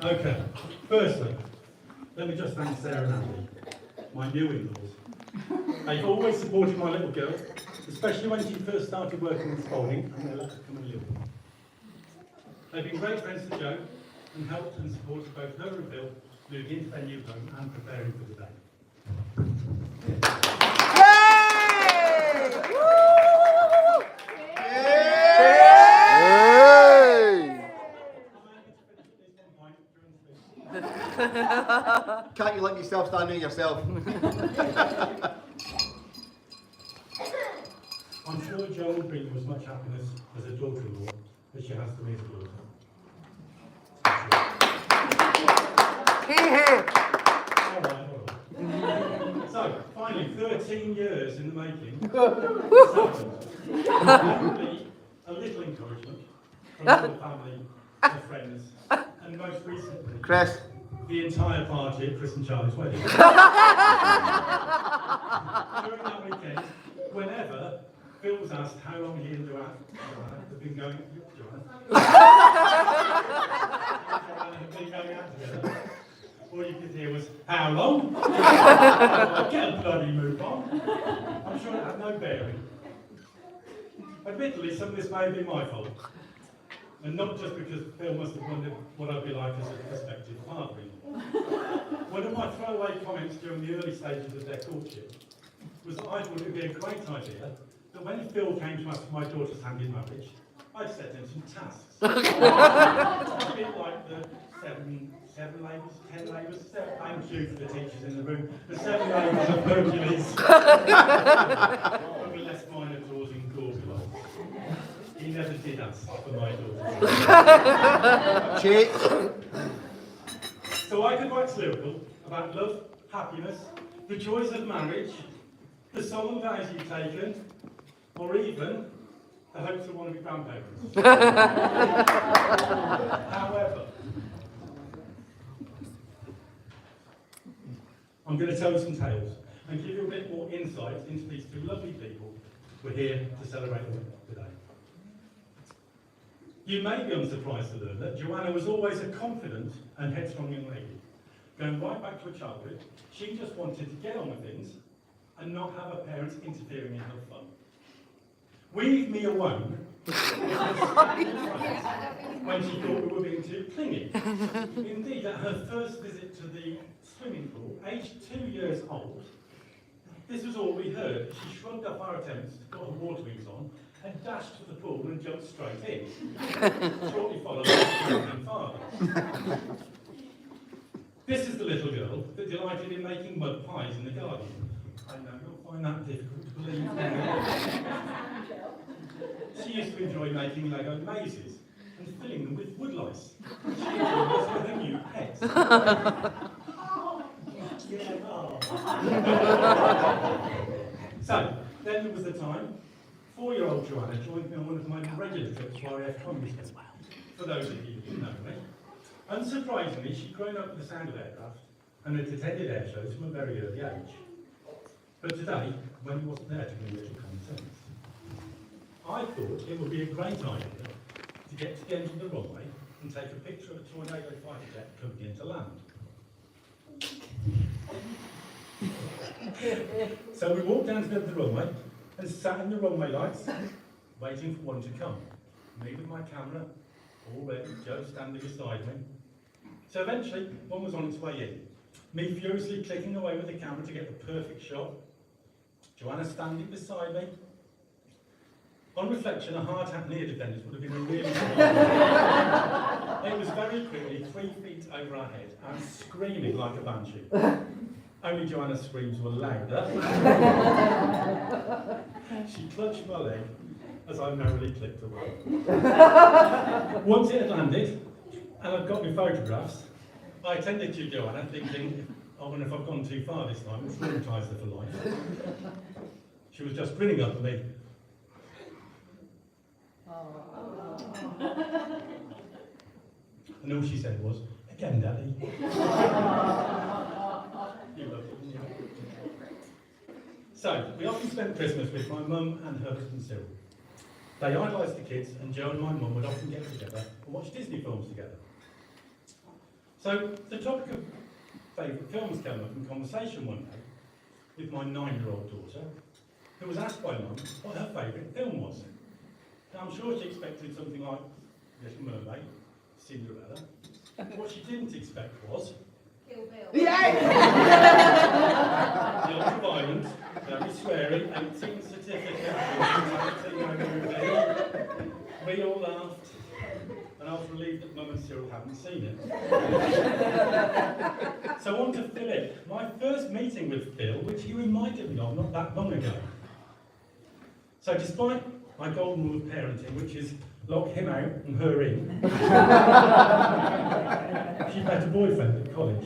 Okay, firstly, let me just thank Sarah and Andy, my new in-laws. They've always supported my little girl, especially when she first started working in Spalding and they let her come and live with me. They've been great friends to Jo and helped and supported both her and Bill moving into their new home and preparing for the day. Can't you let yourself stand in yourself? I'm sure Jo will bring you as much happiness as a daughter-in-law as she has to me as a daughter. So, finally, 13 years in the making. Hopefully, a little encouragement from all the family, and friends, and most recently, Chris. the entire party at Chris and Charlie's wedding. During that weekend, whenever Phil was asked how long he and Joanna had been going out together, all you could hear was, how long? Get a bloody move on. I'm sure it had no bearing. Admittedly, some of this may have been my fault. And not just because Phil must have wondered what I'd be like as a prospective father-in-law. One of my throwaway comments during the early stages of their courtship was that I thought it would be a great idea that when Phil came to ask for my daughter's hand in marriage, I'd set him some tasks. A bit like the seven labours, 10 labours, thank you for the teachers in the room, the 7 labours of Hercules. Probably less minor chores in Corville. He never did ask for my daughter. Cheat. So I could wax lyrical about love, happiness, the joys of marriage, the solemn vows you've taken, or even the hopes of one of your grandparents. However, I'm going to tell you some tales and give you a bit more insight into these 2 lovely people we're here to celebrate with today. You may be unsurprised to learn that Joanna was always a confident and headstrong young lady. Going right back to her childhood, she just wanted to get on with things and not have her parents interfering in her fun. Leave me alone when she thought we were being too clingy. Indeed, at her first visit to the swimming pool, aged 2 years old, this was all we heard. She shrugged up our attempts, got her water wings on, and dashed to the pool and jumped straight in. Shortly followed by her father. This is the little girl that delighted in making mud pies in the garden. I know you'll find that difficult to believe. She used to enjoy making Lego mazes and filling them with woodlice. She enjoyed this with her new pets. So, then there was the time 4-year-old Joanna joined me on one of my regular trips to RAF Comedy School. For those of you who didn't know me. Unsurprisingly, she'd grown up with the sound of aircraft and had attended air shows from a very early age. But today, when he wasn't there to give me a little common sense, I thought it would be a great idea to get to the end of the runway and take a picture of a Tornado fighter jet coming into land. So we walked down to the runway and sat in the runway lights, waiting for one to come. Me with my camera, all ready, Jo standing beside me. So eventually, one was on its way in. Me furiously clicking away with the camera to get the perfect shot. Joanna standing beside me. On reflection, a hard hat near defenders would have been a really good idea. It was very quickly 3 feet over our head and screaming like a banshee. Only Joanna's screams were louder. She clutched my leg as I merrily clicked away. Once it had landed, and I'd got my photographs, I attended to Joanna thinking, I wonder if I've gone too far this time, it's traumatised her for life. She was just grinning up at me. And all she said was, again, Daddy. You loved it, didn't you? So, we often spent Christmas with my mum and her husband Cyril. They idolised the kids, and Joe and my mum would often get together and watch Disney films together. So the topic of favourite films came up in conversation one day with my 9-year-old daughter, who was asked by mum what her favourite film was. Now, I'm sure she expected something like Little Mermaid, Cinderella. What she didn't expect was Kill Bill. Yeah! the ultra-violent, very sweary, 18 certificate. We all laughed, and I was relieved that Mum and Cyril hadn't seen it. So on to Philip, my first meeting with Phil, which he reminded me of not that long ago. So despite my golden rule of parenting, which is lock him out and her in, she met a boyfriend at college,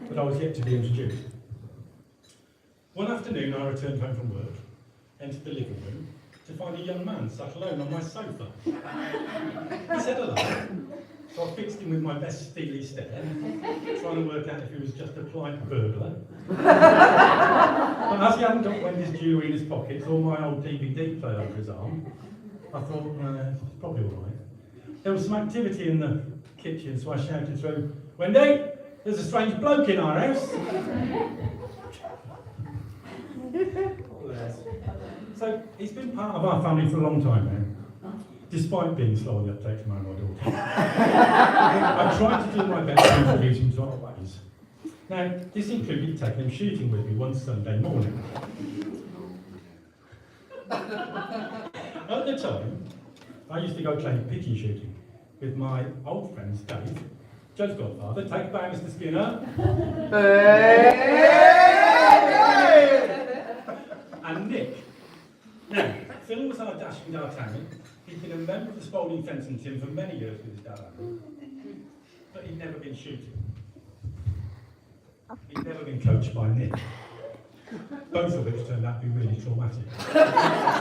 but I was yet to be introduced. One afternoon I returned home from work, entered the living room, to find a young man sat alone on my sofa. He said hello, so I fixed him with my best steely stare, trying to work out if he was just a polite burglar. But as he hadn't got Wendy's jewellery in his pockets or my old DVD player over his arm, I thought, it's probably all right. There was some activity in the kitchen, so I shouted through, "Wendy, there's a strange bloke in our house." So he's been part of our family for a long time now, despite being slowly uptaken by my daughter. I tried to do my best to introduce him to our ways. Now, this included taking him shooting with me one Sunday morning. At the time, I used to go playing pigeon shooting with my old friends Dave, Joe's godfather, take it back Mr. Skinner, and Nick. Now, Phil was our dashing D'Artagnan. He'd been a member of the Spalding fencing team for many years with his dad, but he'd never been shooting. He'd never been coached by Nick, both of which turned out to be really traumatic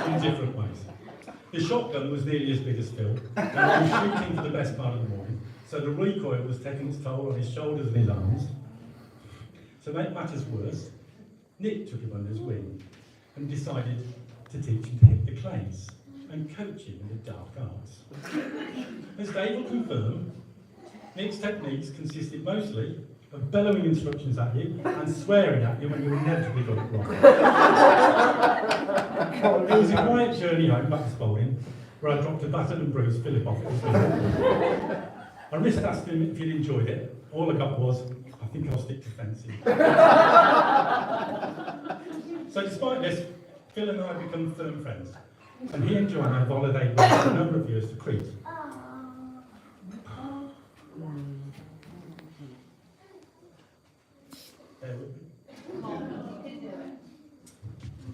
in different ways. The shotgun was nearly as big as Phil, and he was shooting for the best part of the morning, so the recoil was taking its toll on his shoulders and his arms. To make matters worse, Nick took him under his wing and decided to teach him to hit the clays and coach him in the dark arts. As Dave will confirm, Nick's techniques consisted mostly of bellowing instructions at you and swearing at you when you inevitably got it wrong. It was a quiet journey home back to Spalding, where I dropped a battered and bruised Philip off at his feet. I risked asking him if he'd enjoyed it. All I got was, "I think I'll stick to fencing." So despite this, Phil and I have become firm friends, and he and Joanna have holidayed with us a number of years to Crete.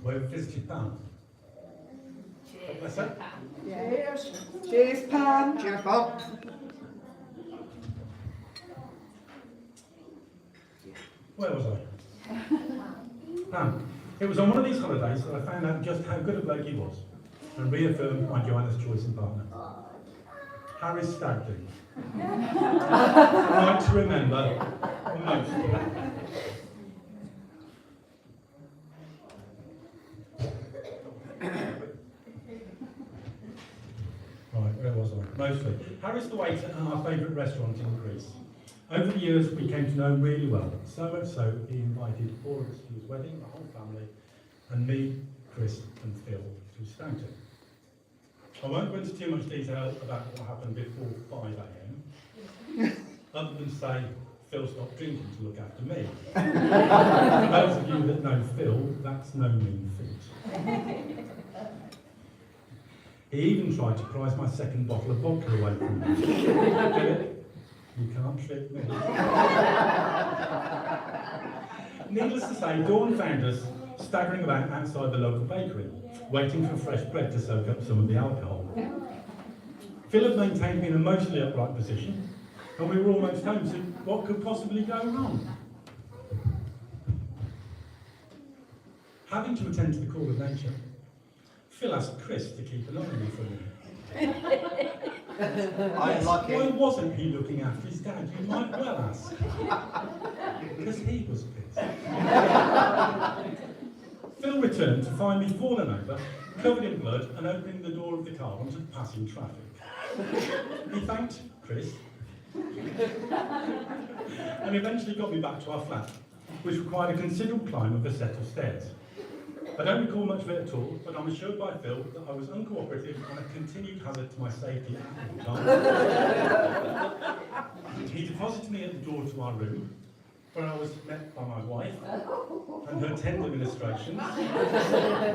Where we visited Pam. Cheers. Pam. Cheers. Cheers, Pam. Cheers, Bob. Where was I? Pam. It was on one of these holidays that I found out just how good a bloke he was, and reaffirmed my Joanna's choice in partner. Harry's stag do. I like to remember most of that. Right, where was I? Mostly. Harry's the waiter at our favourite restaurant in Greece. Over the years, we came to know him really well, so much so he invited all of us to his wedding, the whole family, and me, Chris and Phil to Stanton. I won't go into too much detail about what happened before 5 a.m, other than say Phil stopped drinking to look after me. For those of you that know Phil, that's no mean feat. He even tried to prize my second bottle of vodka away from me. You can't trick me. Needless to say, Dawn found us staggering about outside the local bakery, waiting for fresh bread to soak up some of the alcohol. Phil had maintained me in a mostly upright position, and we were almost home, so what could possibly go wrong? Having to attend to the call of nature, Phil asked Chris to keep an eye on me for a minute. I'm lucky. Why wasn't he looking after his dad? You might well ask. Because he was pissed. Phil returned to find me fallen over covered in blood and opening the door of the car onto passing traffic. He thanked Chris and eventually got me back to our flat, which required a considerable climb of a set of stairs. I don't recall much of it at all, but I'm assured by Phil that I was uncooperative and a continued hazard to my safety at all times. He deposited me at the door to our room, where I was met by my wife and her tender ministrations.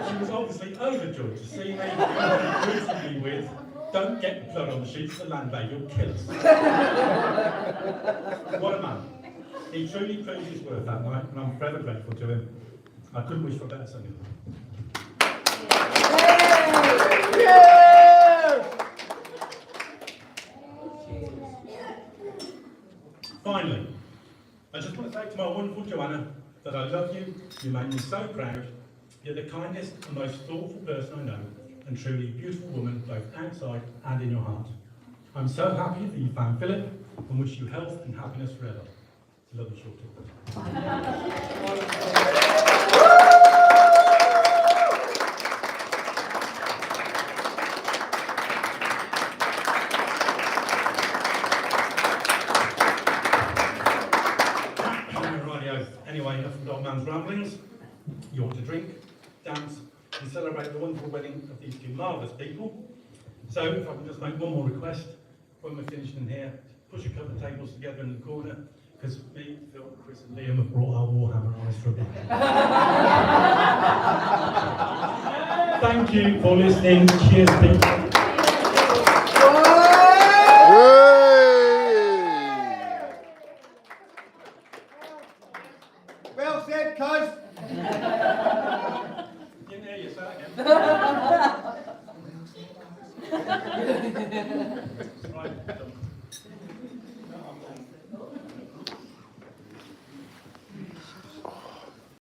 She was obviously overjoyed to see me and greeted me with, "Don't get the blood on the sheets of the landlady, you'll kill us." What a man. He truly proved his worth that night, and I'm forever grateful to him. I couldn't wish for a better Sunday. Finally, I just want to say to my wonderful Joanna that I love you, you make me so proud, you're the kindest and most thoughtful person I know, and truly beautiful woman both outside and in your heart. I'm so happy that you found Philip and wish you health and happiness forever. It's a lovely short talk. Anyway, enough of the old man's ramblings. You ought to drink, dance, and celebrate the wonderful wedding of these two marvellous people. So, if I can just make one more request, when we're finished in here, push a couple of tables together in the corner, because me, Phil, Chris and Liam have brought our Warhammer eyes for a bit. Thank you for listening. Cheers, people.